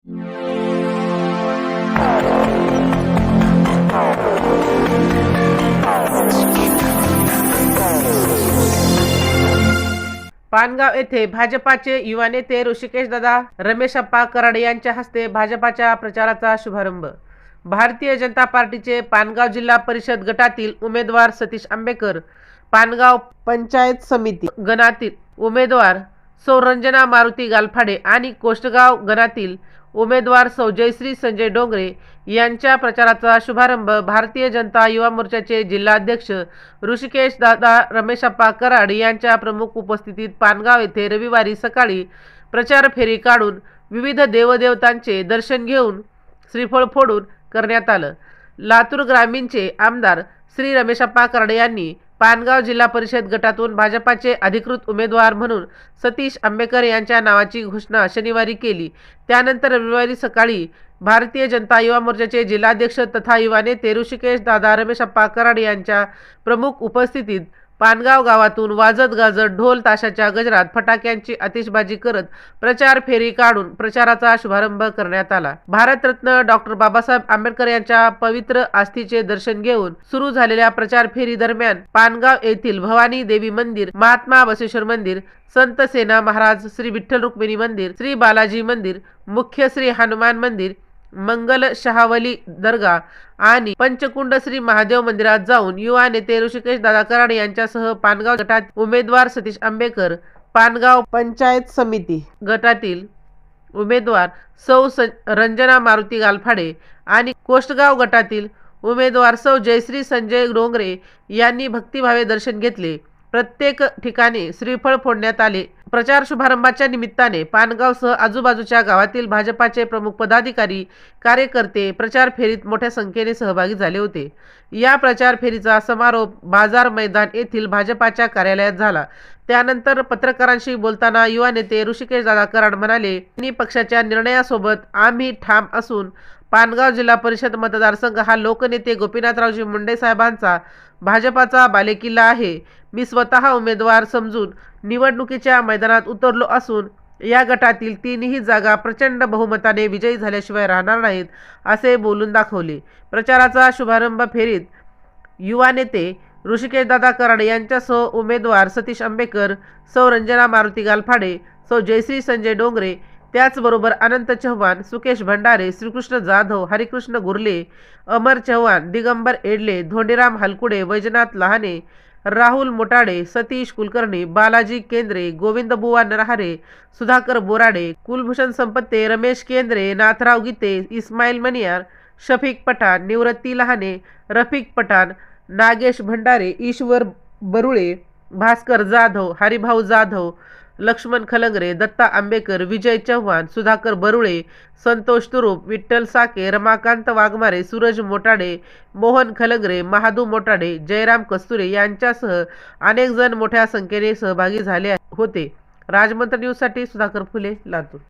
पानगाव येथे भाजपाचे युवा नेते ऋषिकेशदादा रमेशप्पा कराड यांच्या हस्ते भाजपाच्या प्रचाराचा शुभारंभ। भारतीय जनता पार्टीचे पानगाव जिल्हा परिषद गटातील उमेदवार सतीश आंबेकर, पानगाव पंचायत समिती गणातील उमेदवार सौ रंजना मारुती गालफाडे आणि कोष्टगाव गणातील उमेदवार सौ जयश्री संजय डोंगरे यांच्या प्रचाराचा शुभारंभ भारतीय जनता युवा मोर्चाचे जिल्हाध्यक्ष ऋषिकेश दादा रमेशप्पा कराड यांच्या प्रमुख उपस्थितीत पानगाव येथे रविवारी सकाळी प्रचार फेरी काढून विविध देवदेवतांचे दर्शन घेऊन श्रीफळ फोडून करण्यात आलं। लातूर ग्रामीणचे आमदार श्री रमेशप्पा कराड यांनी पानगाव जिल्हा परिषद गटातून भाजपाचे अधिकृत उमेदवार म्हणून सतीश आंबेकर यांच्या नावाची घोषणा शनिवारी केली। त्यानंतर रविवारी सकाळी भारतीय जनता युवा मोर्चाचे जिल्हाध्यक्ष तथा युवा नेते ऋषिकेश दादा रमेशप्पा कराड यांच्या प्रमुख उपस्थितीत पानगाव गावातून वाजत गाजत ढोल ताशाच्या गजरात फटाक्यांची आतिषबाजी करत प्रचार फेरी काढून प्रचाराचा शुभारंभ करण्यात आला। भारतरत्न डॉक्टर बाबासाहेब आंबेडकर यांच्या पवित्र आस्थीचे दर्शन घेऊन सुरू झालेल्या प्रचार फेरी दरम्यान पानगाव येथील भवानी देवी मंदिर, महात्मा बसवेश्वर मंदिर, संत सेना महाराज श्री विठ्ठल रुक्मिणी मंदिर, श्री बालाजी मंदिर, मुख्य श्री हनुमान मंदिर, मंगल शहावली दर्गा आणि पंचकुंड श्री महादेव मंदिरात जाऊन युवा नेते ऋषिकेश दादा कराड यांच्यासह पानगाव गटात उमेदवार सतीश आंबेकर, पानगाव पंचायत समिती गटातील उमेदवार सौ रंजना मारुती गालफाडे आणि कोष्टगाव गटातील उमेदवार सौ जयश्री संजय डोंगरे यांनी भक्तिभावे दर्शन घेतले। प्रत्येक ठिकाणी श्रीफळ फोडण्यात आले। प्रचार शुभारंभाच्या निमित्ताने पानगावसह आजूबाजूच्या गावातील भाजपाचे प्रमुख पदाधिकारी, कार्यकर्ते प्रचार फेरीत मोठ्या संख्येने सहभागी झाले होते। या प्रचार फेरीचा समारोप बाजार मैदान येथील भाजपाच्या कार्यालयात झाला। त्यानंतर पत्रकारांशी बोलताना युवा नेते ऋषिकेश दादा कराड म्हणाले, पक्षाच्या निर्णयासोबत आम्ही ठाम असून पानगाव जिल्हा परिषद मतदारसंघ हा लोकनेते गोपीनाथरावजी मुंडे साहेबांचा भाजपाचा बालेकिल्ला आहे। मी स्वतः उमेदवार समजून निवडणुकीच्या मैदानात उतरलो असून या गटातील तीनही जागा प्रचंड बहुमताने विजयी झाल्याशिवाय राहणार नाहीत असे बोलून दाखवले। प्रचाराचा शुभारंभ फेरीत युवा नेते ऋषिकेशदादा कराड यांच्यासह उमेदवार सतीश आंबेकर, सौ रंजना मारुती गालफाडे, सौ जयश्री संजय डोंगरे, त्याचबरोबर अनंत चव्हाण, सुकेश भंडारे, श्रीकृष्ण जाधव, हरिकृष्ण गुरले, अमर चव्हाण, दिगंबर एडले, धोंडीराम हलकुडे, वैजनाथ लहाने, राहुल मोटाडे, सतीश कुलकर्णी, बालाजी केंद्रे, गोविंदबुवा नरहरे, सुधाकर बोराडे, कुलभूषण संपत्ते, रमेश केंद्रे, नाथराव गीते, इस्माईल मनियार, शफिक पठाण, निवृत्ती लहाने, रफिक पठाण, नागेश भंडारे, ईश्वर बरुळे, भास्कर जाधव, हरिभाऊ जाधव, लक्ष्मण खलंगरे, दत्ता आंबेकर, विजय चव्हाण, सुधाकर बरुळे, संतोष तुरुप, विठ्ठल साके, रमाकांत वाघमारे, सूरज मोटाडे, मोहन खलंगरे, महादू मोटाडे, जयराम कस्तुरे यांच्यासह अनेक जण मोठ्या संख्येने सहभागी झाले होते। राजमंत्र न्यूजसाठी सुधाकर फुले, लातूर।